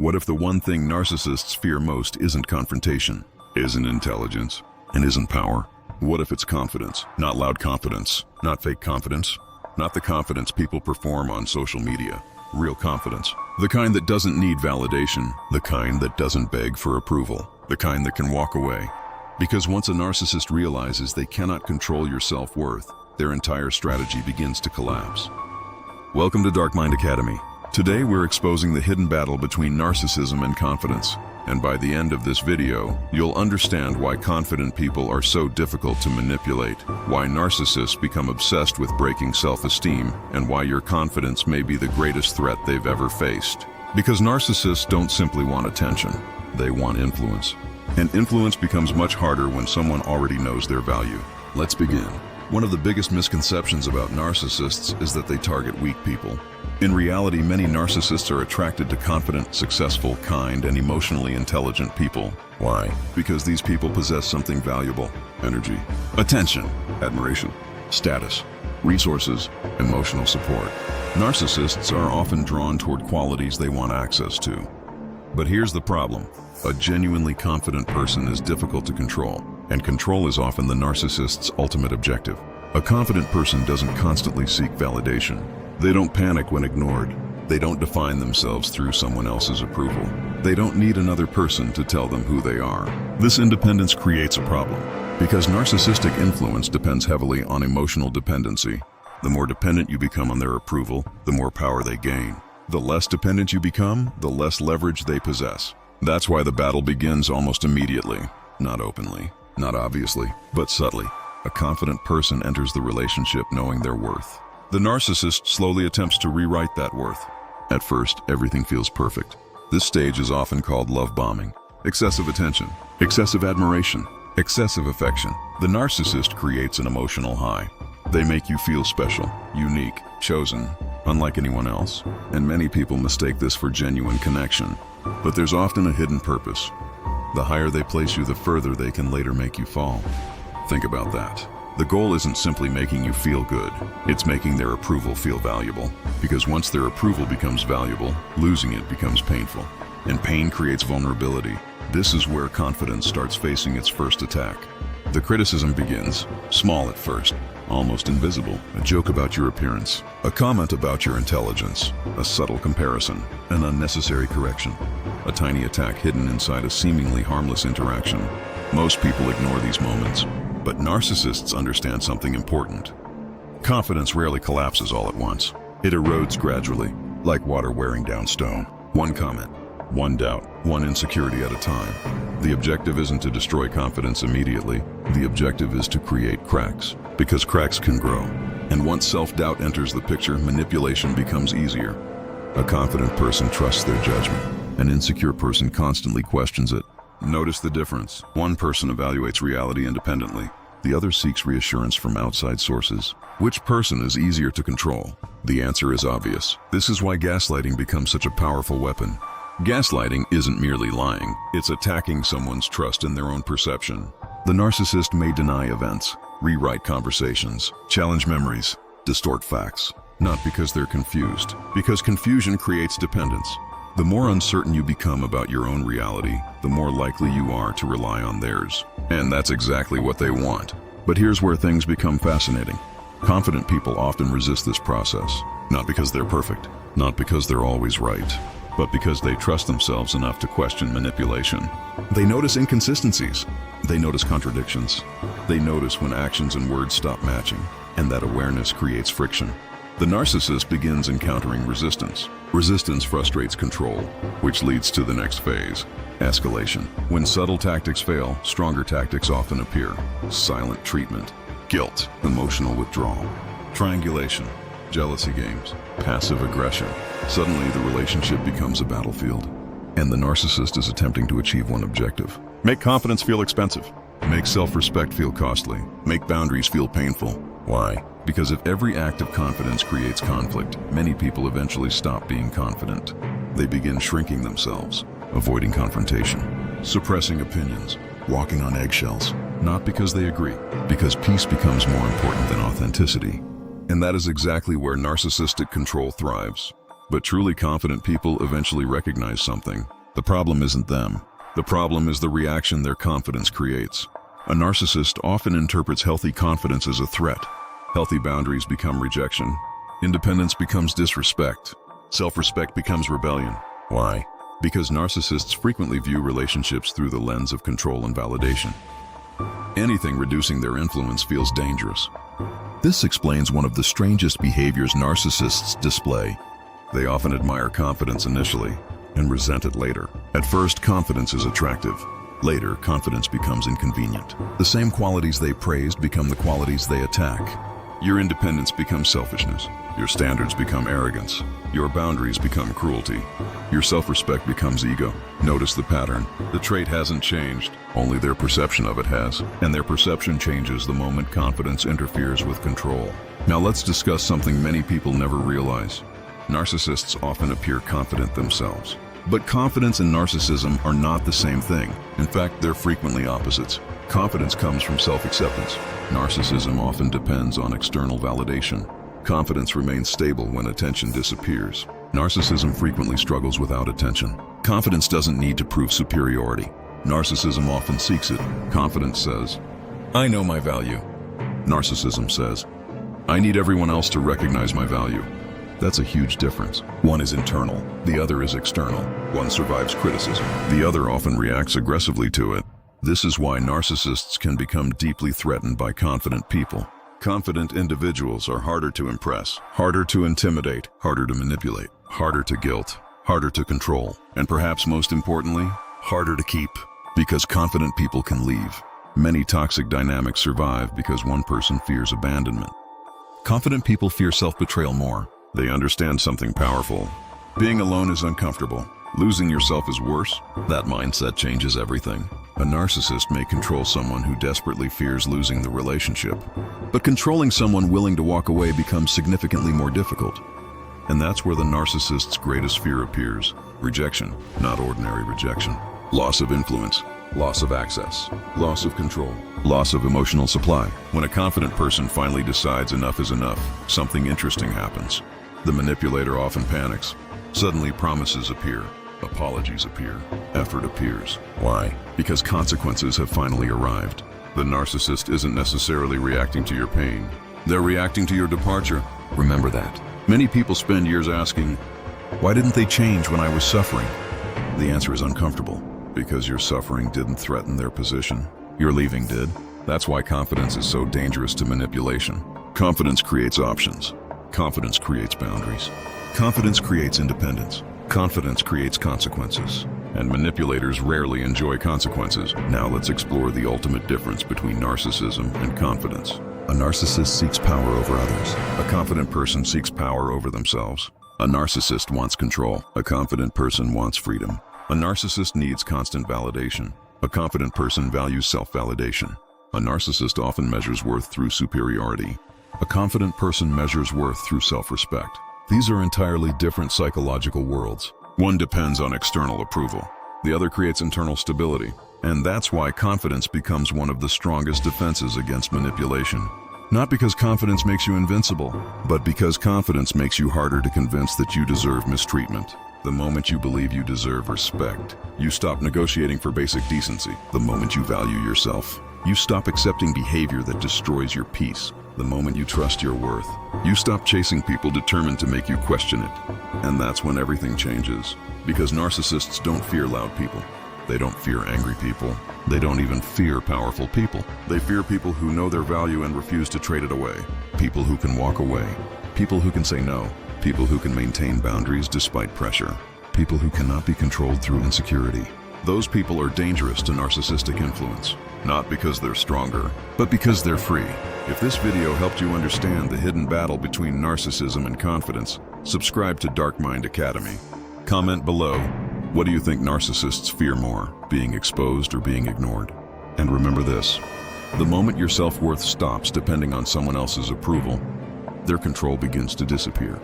What if the one thing narcissists fear most isn't confrontation, isn't intelligence, and isn't power? What if it's confidence? Not loud confidence, not fake confidence, not the confidence people perform on social media. Real confidence. The kind that doesn't need validation, the kind that doesn't beg for approval, the kind that can walk away. Because once a narcissist realizes they cannot control your self-worth, their entire strategy begins to collapse. Welcome to DarkMind Academy. Today we're exposing the hidden battle between narcissism and confidence. And by the end of this video, you'll understand why confident people are so difficult to manipulate, why narcissists become obsessed with breaking self-esteem, and why your confidence may be the greatest threat they've ever faced. Because narcissists don't simply want attention, they want influence. And influence becomes much harder when someone already knows their value. Let's begin. One of the biggest misconceptions about narcissists is that they target weak people. In reality, many narcissists are attracted to confident, successful, kind, and emotionally intelligent people. Why? Because these people possess something valuable: energy, attention, admiration, status, resources, emotional support. Narcissists are often drawn toward qualities they want access to. But here's the problem. A genuinely confident person is difficult to control, and control is often the narcissist's ultimate objective. A confident person doesn't constantly seek validation. They don't panic when ignored. They don't define themselves through someone else's approval. They don't need another person to tell them who they are. This independence creates a problem, because narcissistic influence depends heavily on emotional dependency. The more dependent you become on their approval, the more power they gain. The less dependent you become, the less leverage they possess. That's why the battle begins almost immediately. Not openly, not obviously, but subtly. A confident person enters the relationship knowing their worth. The narcissist slowly attempts to rewrite that worth. At first, everything feels perfect. This stage is often called love bombing. Excessive attention, excessive admiration, excessive affection. The narcissist creates an emotional high. They make you feel special, unique, chosen, unlike anyone else. And many people mistake this for genuine connection. But there's often a hidden purpose. The higher they place you, the further they can later make you fall. Think about that. The goal isn't simply making you feel good, it's making their approval feel valuable. Because once their approval becomes valuable, losing it becomes painful. And pain creates vulnerability. This is where confidence starts facing its first attack. The criticism begins, small at first, almost invisible. A joke about your appearance, a comment about your intelligence, a subtle comparison, an unnecessary correction, a tiny attack hidden inside a seemingly harmless interaction. Most people ignore these moments, but narcissists understand something important. Confidence rarely collapses all at once. It erodes gradually, like water wearing down stone. One comment, one doubt, one insecurity at a time. The objective isn't to destroy confidence immediately. The objective is to create cracks, because cracks can grow. And once self-doubt enters the picture, manipulation becomes easier. A confident person trusts their judgment. An insecure person constantly questions it. Notice the difference. One person evaluates reality independently. The other seeks reassurance from outside sources. Which person is easier to control? The answer is obvious. This is why gaslighting becomes such a powerful weapon. Gaslighting isn't merely lying, it's attacking someone's trust in their own perception. The narcissist may deny events, rewrite conversations, challenge memories, distort facts. Not because they're confused, because confusion creates dependence. The more uncertain you become about your own reality, the more likely you are to rely on theirs. And that's exactly what they want. But here's where things become fascinating. Confident people often resist this process, not because they're perfect, not because they're always right, but because they trust themselves enough to question manipulation. They notice inconsistencies. They notice contradictions. They notice when actions and words stop matching, and that awareness creates friction. The narcissist begins encountering resistance. Resistance frustrates control, which leads to the next phase, escalation. When subtle tactics fail, stronger tactics often appear. Silent treatment, guilt, emotional withdrawal, triangulation, jealousy games, passive aggression. Suddenly, the relationship becomes a battlefield. And the narcissist is attempting to achieve one objective: make confidence feel expensive, make self-respect feel costly, make boundaries feel painful. Why? Because if every act of confidence creates conflict, many people eventually stop being confident. They begin shrinking themselves, avoiding confrontation, suppressing opinions, walking on eggshells. Not because they agree, because peace becomes more important than authenticity. And that is exactly where narcissistic control thrives. But truly confident people eventually recognize something. The problem isn't them. The problem is the reaction their confidence creates. A narcissist often interprets healthy confidence as a threat. Healthy boundaries become rejection. Independence becomes disrespect. Self-respect becomes rebellion. Why? Because narcissists frequently view relationships through the lens of control and validation. Anything reducing their influence feels dangerous. This explains one of the strangest behaviors narcissists display. They often admire confidence initially and resent it later. At first, confidence is attractive. Later, confidence becomes inconvenient. The same qualities they praised become the qualities they attack. Your independence becomes selfishness. Your standards become arrogance. Your boundaries become cruelty. Your self-respect becomes ego. Notice the pattern. The trait hasn't changed, only their perception of it has. And their perception changes the moment confidence interferes with control. Now let's discuss something many people never realize. Narcissists often appear confident themselves. But confidence and narcissism are not the same thing. In fact, they're frequently opposites. Confidence comes from self-acceptance. Narcissism often depends on external validation. Confidence remains stable when attention disappears. Narcissism frequently struggles without attention. Confidence doesn't need to prove superiority. Narcissism often seeks it. Confidence says, "I know my value." Narcissism says, "I need everyone else to recognize my value." That's a huge difference. One is internal, the other is external. One survives criticism, the other often reacts aggressively to it. This is why narcissists can become deeply threatened by confident people. Confident individuals are harder to impress, harder to intimidate, harder to manipulate, harder to guilt, harder to control, and perhaps most importantly, harder to keep. Because confident people can leave. Many toxic dynamics survive because one person fears abandonment. Confident people fear self-betrayal more. They understand something powerful. Being alone is uncomfortable. Losing yourself is worse. That mindset changes everything. A narcissist may control someone who desperately fears losing the relationship. But controlling someone willing to walk away becomes significantly more difficult. And that's where the narcissist's greatest fear appears. Rejection, not ordinary rejection. Loss of influence, loss of access, loss of control, loss of emotional supply. When a confident person finally decides enough is enough, something interesting happens. The manipulator often panics. Suddenly promises appear, apologies appear, effort appears. Why? Because consequences have finally arrived. The narcissist isn't necessarily reacting to your pain. They're reacting to your departure. Remember that. Many people spend years asking, why didn't they change when I was suffering? The answer is uncomfortable. Because your suffering didn't threaten their position. Your leaving did. That's why confidence is so dangerous to manipulation. Confidence creates options. Confidence creates boundaries. Confidence creates independence. Confidence creates consequences. And manipulators rarely enjoy consequences. Now let's explore the ultimate difference between narcissism and confidence. A narcissist seeks power over others. A confident person seeks power over themselves. A narcissist wants control. A confident person wants freedom. A narcissist needs constant validation. A confident person values self-validation. A narcissist often measures worth through superiority. A confident person measures worth through self-respect. These are entirely different psychological worlds. One depends on external approval. The other creates internal stability. And that's why confidence becomes one of the strongest defenses against manipulation. Not because confidence makes you invincible, but because confidence makes you harder to convince that you deserve mistreatment. The moment you believe you deserve respect, you stop negotiating for basic decency. The moment you value yourself, you stop accepting behavior that destroys your peace. The moment you trust your worth, you stop chasing people determined to make you question it. And that's when everything changes. Because narcissists don't fear loud people. They don't fear angry people. They don't even fear powerful people. They fear people who know their value and refuse to trade it away. People who can walk away. People who can say no. People who can maintain boundaries despite pressure. People who cannot be controlled through insecurity. Those people are dangerous to narcissistic influence. Not because they're stronger, but because they're free. If this video helped you understand the hidden battle between narcissism and confidence, subscribe to DarkMind Academy. Comment below, what do you think narcissists fear more, being exposed or being ignored? And remember this, the moment your self-worth stops depending on someone else's approval, their control begins to disappear.